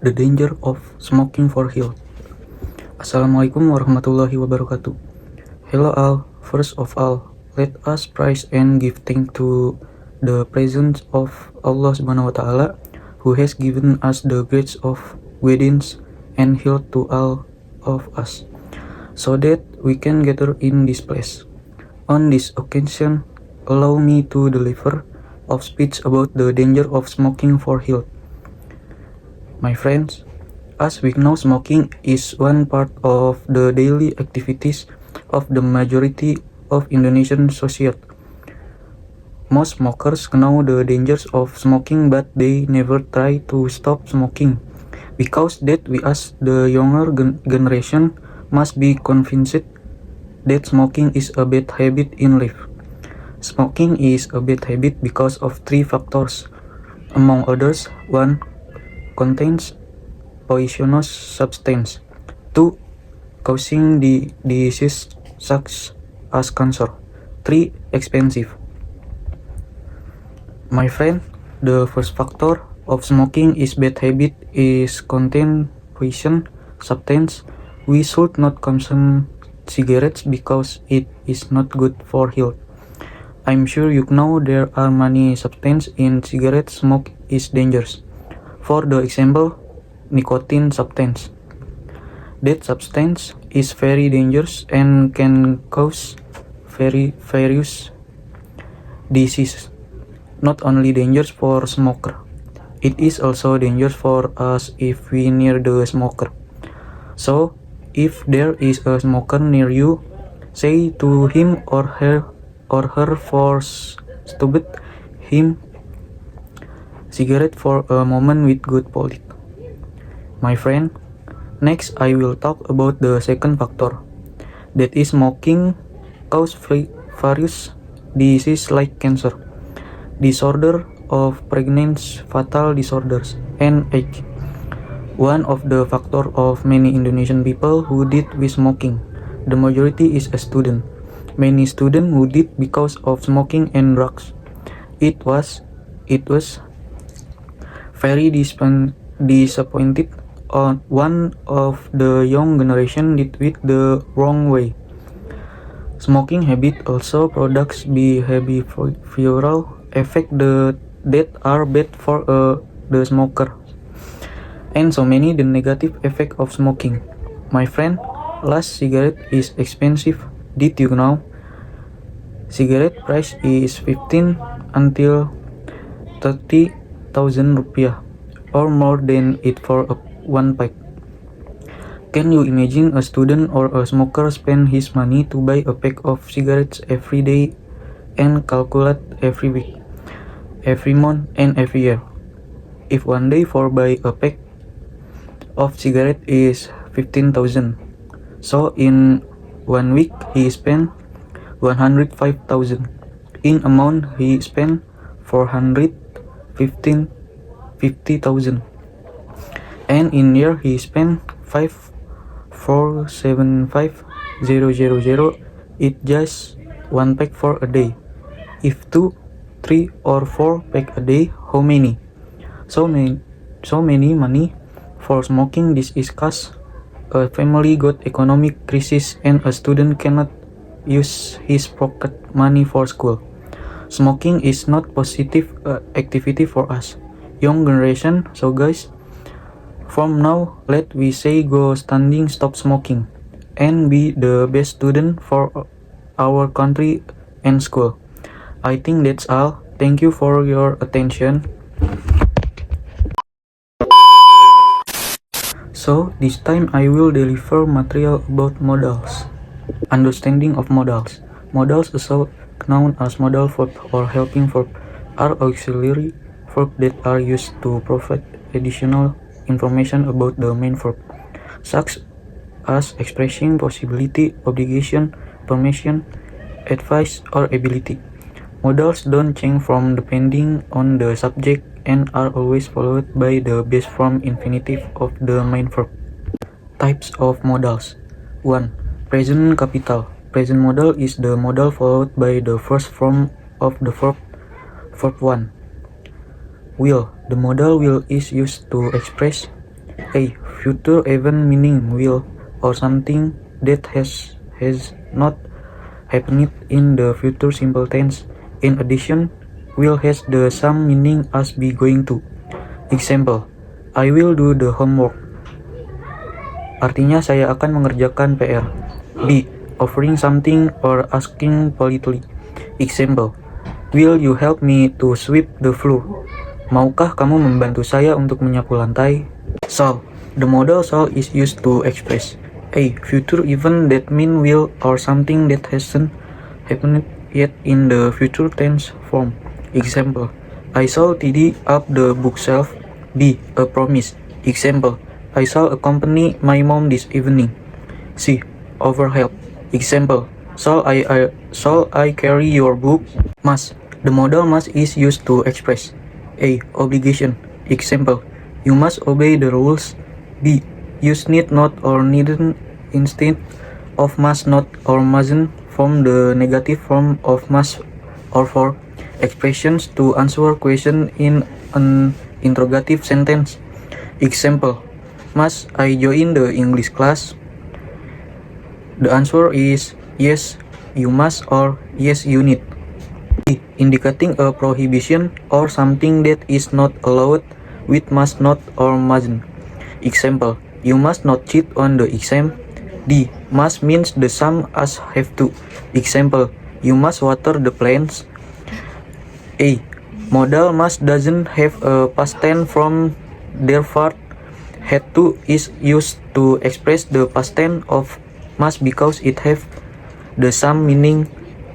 The danger of smoking for health. Assalamualaikum warahmatullahi wabarakatuh. Hello all. First of all, let us praise and give thanks to the presence of Allah Subhanahu wa Ta'ala, who has given us the grace of guidance and health to all of us, so that we can gather in this place. On this occasion, allow me to deliver a speech about the danger of smoking for health. My friends, as we know, smoking is one part of the daily activities of the majority of Indonesian society. Most smokers know the dangers of smoking, but they never try to stop smoking. Because that we as the younger generation must be convinced that smoking is a bad habit in life. Smoking is a bad habit because of three factors. Among others, 1. Contains poisonous substance. 2. Causing the disease such as cancer. 3. Expensive. My friend, the first factor of smoking is bad habit is contain poison substance. We should not consume cigarettes because it is not good for health. I'm sure you know there are many substances in cigarette smoke is dangerous. For the example, nicotine substance. That substance is very dangerous and can cause various diseases. Not only dangerous for smoker, it is also dangerous for us if we near the smoker. So, if there is a smoker near you, say to him or her for stupid him cigarette for a moment with good polite. My friend, next I will talk about the second factor. That is smoking cause various diseases like cancer, disorder of pregnancy, fatal disorders, and age. One of the factor of many Indonesian people who did with smoking. The majority is a student. Many students who did because of smoking and drugs. It was very disappointed on one of the young generation did with the wrong way. Smoking habit also products behavioral effect that are bad for the smoker, and so many the negative effect of smoking. My friend, last cigarette is expensive. Did you know? Cigarette price is 15 until 30,000 rupiah or more than it for one pack. Can you imagine a student or a smoker spend his money to buy a pack of cigarettes every day and calculate every week, every month, and every year? If one day for buy a pack of cigarette is 15,000, so in 1 week he spent 105,000. In amount he spent 450,000, and in year he spent 5,475,000. It just one pack for a day. If 2, 3, or 4 pack a day, how many? So many money for smoking. This is cause a family got economic crisis and a student cannot use his pocket money for school. Smoking is not positive activity for us, young generation. So guys, from now, let we say go standing stop smoking and be the best student for our country and school. I think that's all. Thank you for your attention. So this time I will deliver material about modals. Understanding of modals. Modals, also known as modal verb or helping verb, are auxiliary verbs that are used to provide additional information about the main verb, such as expressing possibility, obligation, permission, advice, or ability. Modals don't change from depending on the subject and are always followed by the base form infinitive of the main verb. Types of modals. 1. Present capital. Present modal is the modal followed by the first form of the verb. Verb 1. Will. The modal will is used to express A. Future event meaning will or something that has not happened in the future simple tense. In addition, will has the same meaning as be going to. Example, I will do the homework. Artinya saya akan mengerjakan PR. B. Offering something or asking politely. Example, will you help me to sweep the floor? Maukah kamu membantu saya untuk menyapu lantai? Shall. The modal shall is used to express a future event that mean will or something that hasn't happened yet in the future tense form. Example, I shall tidy up the bookshelf. B. A promise. Example, I shall accompany my mom this evening. C. Overhelp. Example, shall I carry your book? Must. The modal must is used to express a. Obligation. Example, you must obey the rules. B. Use need not or needn't instead of must not or mustn't from the negative form of must or for expressions to answer question in an interrogative sentence. Example, must I join the English class? The answer is yes, you must or yes, you need. B. Indicating a prohibition or something that is not allowed with must not or mustn't. Example, you must not cheat on the exam. D. Must means the same as have to. Example, you must water the plants. A. Modal must doesn't have a past tense from therefore had to is used to express the past tense of must because it have the same meaning.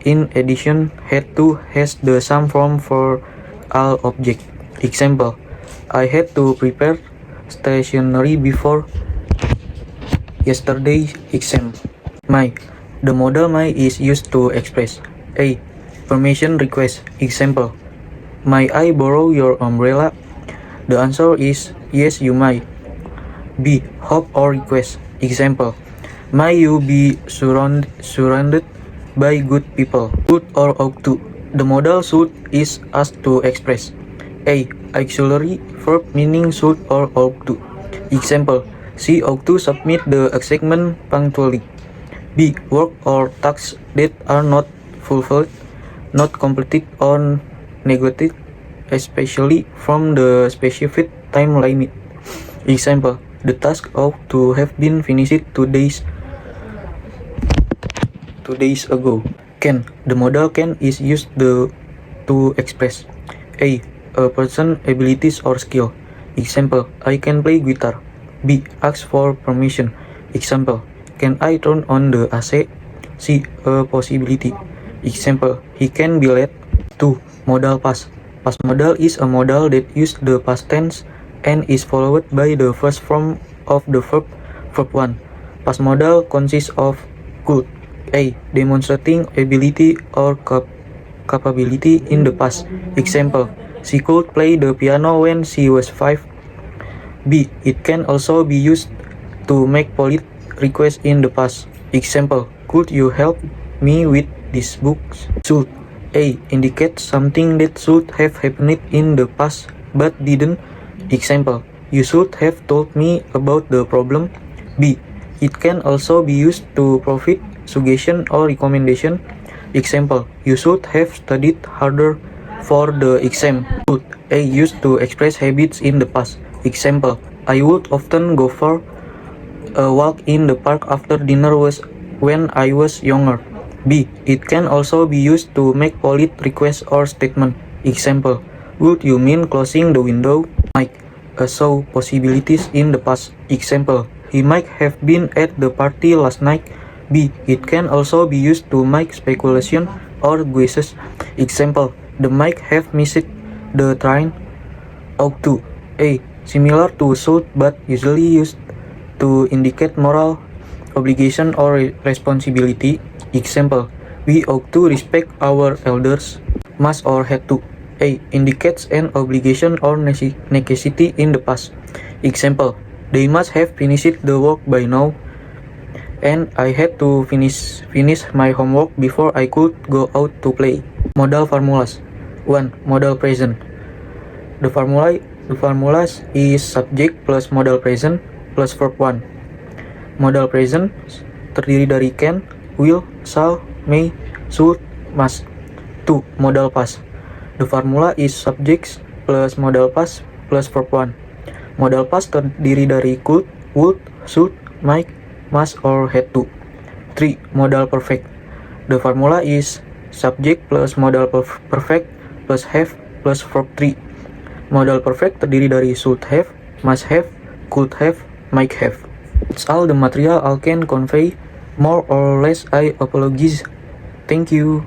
In addition, had to has the same form for all objects. Example, I had to prepare stationery before yesterday's exam. My. The modal my is used to express a. Permission request. Example, may I borrow your umbrella? The answer is yes, you may. B. Hope or request. Example, may you be surrounded by good people. Should or ought to. The modal should is asked to express a. Auxiliary verb meaning should or ought to. Example, she ought to submit the assignment punctually. B. Work or tasks that are not fulfilled, not completed or neglected, especially from the specific time limit. Example, the task ought to have been finished 2 days ago. Can. The modal can is used to express a person's abilities or skill. Example, I can play guitar. B. Ask for permission. Example, can I turn on the AC? C. A possibility. Example, he can be late. 2. Modal past. Past modal is a modal that uses the past tense and is followed by the first form of the verb 1. Past modal consists of could. A. Demonstrating ability or capability in the past. Example, she could play the piano when she was 5. B. It can also be used to make polite requests in the past. Example, could you help me with these books? Should. A. Indicates something that should have happened in the past but didn't. Example, you should have told me about the problem. B. It can also be used to provide suggestion or recommendation. Example, you should have studied harder for the exam. Should. A. Used to express habits in the past. Example, I would often go for a walk in the park after dinner when I was younger. B. It can also be used to make polite requests or statement. Example, would you mean closing the window? Might. Saw possibilities in the past. Example, he might have been at the party last night. B. It can also be used to make speculation or guesses. Example, the might have missed the train. Ought to. A. Similar to should but usually used to indicate moral obligation or responsibility. Example, we ought to respect our elders. Must or had to. A. Indicates an obligation or necessity in the past. Example, they must have finished the work by now, and I had to finish my homework before I could go out to play. Modal formulas. 1. Modal present. The formula The formula is subject plus modal present plus verb 1. Modal present terdiri dari can, will, shall, may, should, must. 2. Modal past. The formula is subject plus modal past plus verb 1. Modal past terdiri dari could, would, should, might, must, or had to. 3. Modal perfect. The formula is subject plus modal perfect plus have plus verb 3. Modal perfect terdiri dari should have, must have, could have, might have. It's all the material I can convey. More or less I apologize. Thank you.